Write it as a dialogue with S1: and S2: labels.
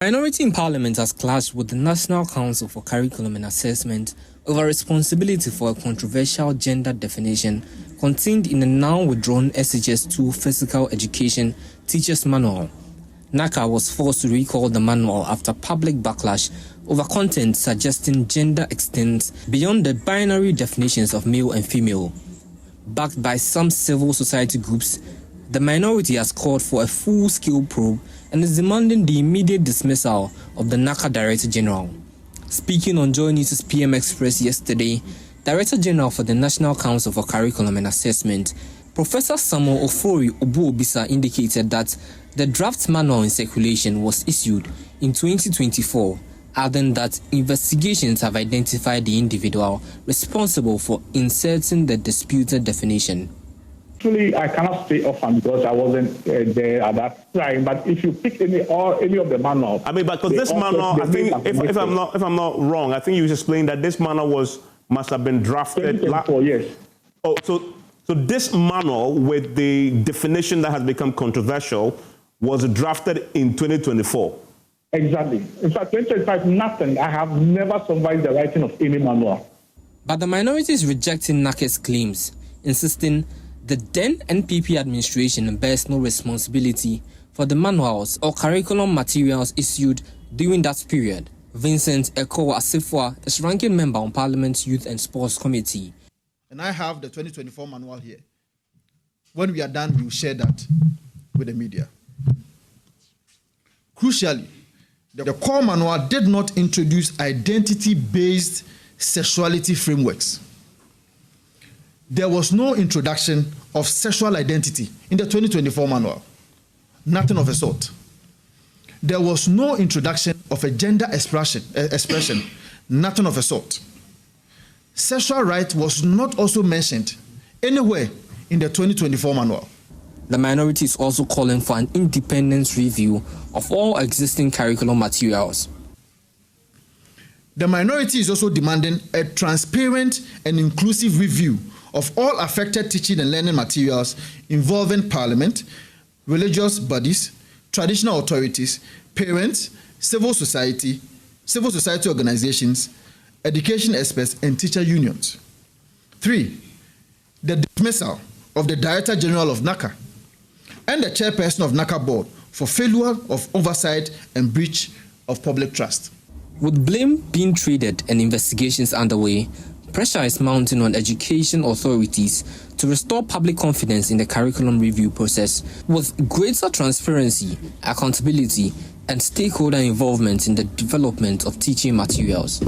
S1: Minority in Parliament has clashed with the National Council for Curriculum and Assessment over responsibility for a controversial gender definition contained in the now withdrawn SHS2 Physical Education Teachers Manual. NaCCA was forced to recall the manual after public backlash over content suggesting gender extends beyond the binary definitions of male and female. Backed by some civil society groups, the minority has called for a full-scale probe and is demanding the immediate dismissal of the NaCCA Director General. Speaking on JoyNews' PM Express yesterday, Director General for the National Council for Curriculum and Assessment, Professor Samuel Ofori Obuobisa, indicated that the draft manual in circulation was issued in 2024, adding that investigations have identified the individual responsible for inserting the disputed definition.
S2: Actually, I cannot stay offhand because I wasn't there at that time. But if you pick any of the manuals,
S3: I mean, but because this manual, I think, if I'm not wrong, I think you explained that this manual must have been drafted.
S2: 2024, yes.
S3: Oh, so this manual with the definition that has become controversial was drafted in 2024.
S2: Exactly. In fact, 2025, nothing. I have never survived the writing of any manual.
S1: But the minority is rejecting NaCCA's claims, insisting the then NPP administration bears no responsibility for the manuals or curriculum materials issued during that period. Vincent Eko Asifwa is ranking member on Parliament's Youth and Sports Committee.
S4: And I have the 2024 manual here. When we are done, we will share that with the media. Crucially, the core manual did not introduce identity-based sexuality frameworks. There was no introduction of sexual identity in the 2024 manual. Nothing of the sort. There was no introduction of a gender expression. Nothing of the sort. Sexual right was not also mentioned anywhere in the 2024 manual.
S1: The minority is also calling for an independent review of all existing curriculum materials.
S4: The minority is also demanding a transparent and inclusive review of all affected teaching and learning materials involving Parliament, religious bodies, traditional authorities, parents, civil society organizations, education experts, and teacher unions. 3, the dismissal of the Director General of NaCCA and the chairperson of NaCCA board for failure of oversight and breach of public trust.
S1: With blame being traded and investigations underway, pressure is mounting on education authorities to restore public confidence in the curriculum review process with greater transparency, accountability, and stakeholder involvement in the development of teaching materials.